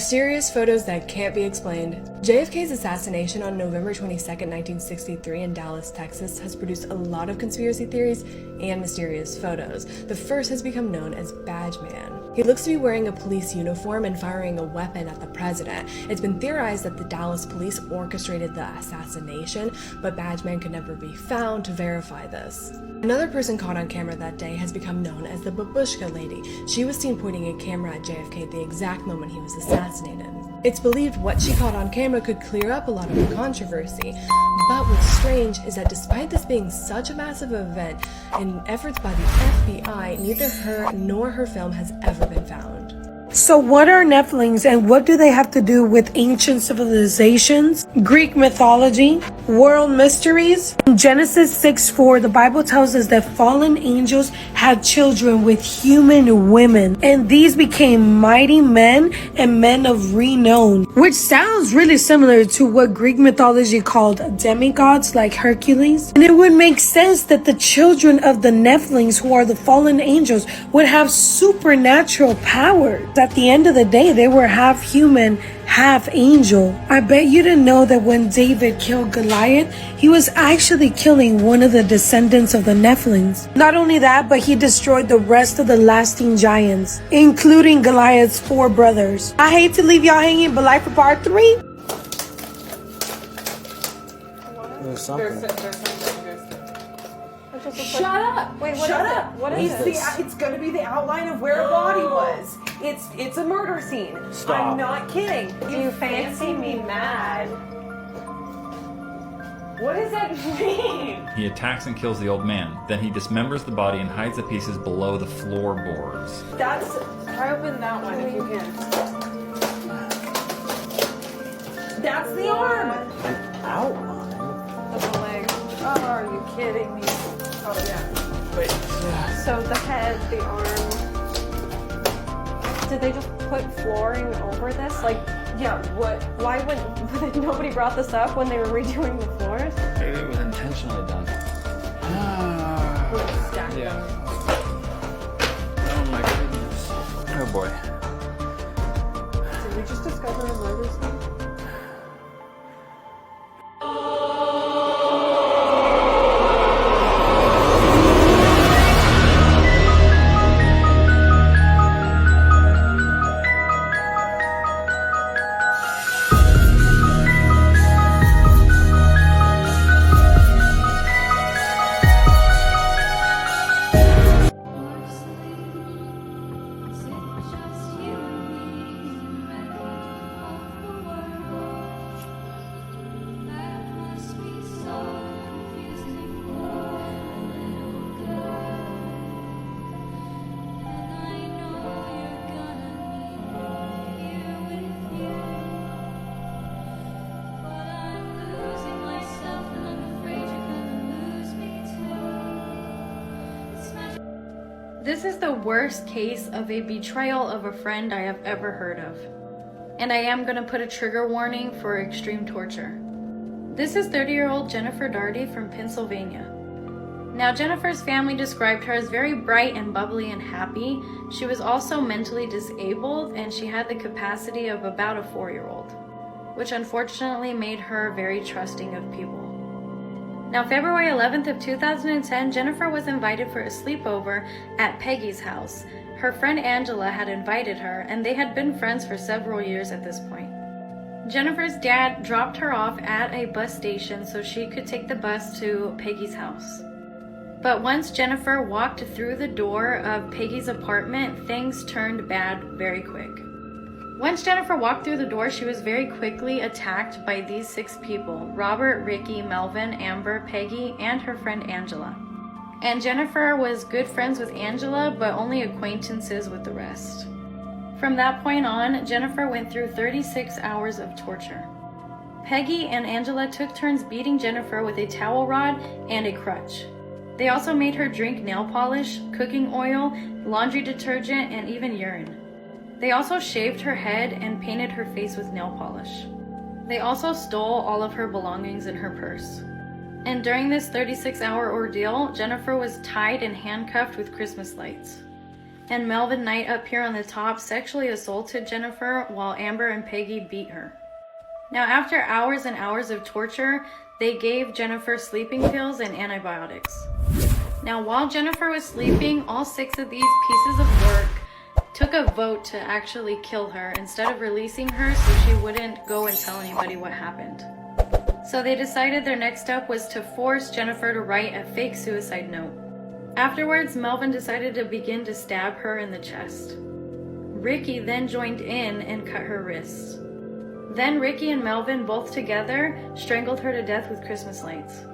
Mysterious photos that can't be explained. JFK's assassination on November 22, 1963 in Dallas, Texas has produced a lot of conspiracy theories and mysterious photos. The first has become known as Badge Man. He looks to be wearing a police uniform and firing a weapon at the president. It's been theorized that the Dallas police orchestrated the assassination, but Badge Man could never be found to verify this. Another person caught on camera that day has become known as the Babushka Lady. She was seen pointing a camera at JFK the exact moment he was assassinated. It's believed what she caught on camera could clear up a lot of the controversy. But what's strange is that despite this being such a massive event, in efforts by the FBI, neither her nor her film has ever been found. So what are Nephilim and what do they have to do with ancient civilizations, Greek mythology, world mysteries? In Genesis 6:4, the Bible tells us that fallen angels had children with human women, and these became mighty men and men of renown, which sounds really similar to what Greek mythology called demigods like Hercules. And it would make sense that the children of the Nephilim, who are the fallen angels, would have supernatural powers. At the end of the day, they were half human, half angel. I bet you didn't know that when David killed Goliath, he was actually killing one of the descendants of the Nephilim. Not only that, but he destroyed the rest of the lasting giants, including Goliath's 4 brothers. I hate to leave y'all hanging, but life for part 3. There's something. Shut up! Wait, what Shut is up! it? What is this? It's going to be the outline of where a body was. It's a murder scene. Stop. I'm not kidding. You fancy me mad? What does that mean? He attacks and kills the old man. Then he dismembers the body and hides the pieces below the floorboards. That's open that one if you can. That's the arm. Outline? Of the leg. Oh, are you kidding me? Oh yeah. Wait. So the head, the arm. Did they just put flooring over this? Like, Yeah. What? why would nobody brought this up when they were redoing the floors? Maybe it was intentionally done. Stacked Yeah. them. Oh my goodness. Oh boy. Did we just discover a murder scene? This is the worst case of a betrayal of a friend I have ever heard of. And I am going to put a trigger warning for extreme torture. This is 30-year-old Jennifer Daugherty from Pennsylvania. Now, Jennifer's family described her as very bright and bubbly and happy. She was also mentally disabled and she had the capacity of about a 4-year-old, which unfortunately made her very trusting of people. Now, February 11th of 2010, Jennifer was invited for a sleepover at Peggy's house. Her friend Angela had invited her, and they had been friends for several years at this point. Jennifer's dad dropped her off at a bus station so she could take the bus to Peggy's house. But once Jennifer walked through the door of Peggy's apartment, things turned bad very quick. Once Jennifer walked through the door, she was very quickly attacked by these 6 people: Robert, Ricky, Melvin, Amber, Peggy, and her friend Angela. And Jennifer was good friends with Angela, but only acquaintances with the rest. From that point on, Jennifer went through 36 hours of torture. Peggy and Angela took turns beating Jennifer with a towel rod and a crutch. They also made her drink nail polish, cooking oil, laundry detergent, and even urine. They also shaved her head and painted her face with nail polish. They also stole all of her belongings in her purse. And during this 36-hour ordeal, Jennifer was tied and handcuffed with Christmas lights. and Melvin Knight up here on the top sexually assaulted Jennifer while Amber and Peggy beat her. Now, after hours and hours of torture, they gave Jennifer sleeping pills and antibiotics. Now, while Jennifer was sleeping, all 6 of these pieces of work took a vote to actually kill her instead of releasing her so she wouldn't go and tell anybody what happened. So they decided their next step was to force Jennifer to write a fake suicide note. Afterwards, Melvin decided to begin to stab her in the chest. Ricky then joined in and cut her wrists. Then Ricky and Melvin, both together, strangled her to death with Christmas lights.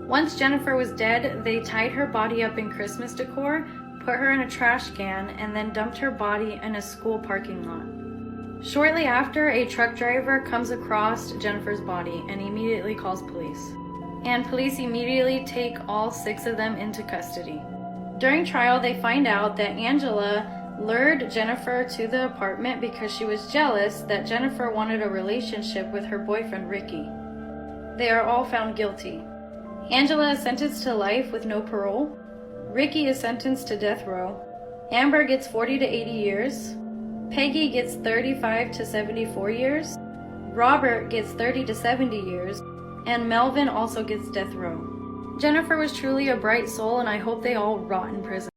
Once Jennifer was dead, they tied her body up in Christmas decor, put her in a trash can, and then dumped her body in a school parking lot. Shortly after, a truck driver comes across Jennifer's body and immediately calls police. And police immediately take all 6 of them into custody. During trial, they find out that Angela lured Jennifer to the apartment because she was jealous that Jennifer wanted a relationship with her boyfriend Ricky. They are all found guilty. Angela is sentenced to life with no parole. Ricky is sentenced to death row. Amber gets 40 to 80 years. Peggy gets 35 to 74 years. Robert gets 30 to 70 years. And Melvin also gets death row. Jennifer was truly a bright soul, and I hope they all rot in prison.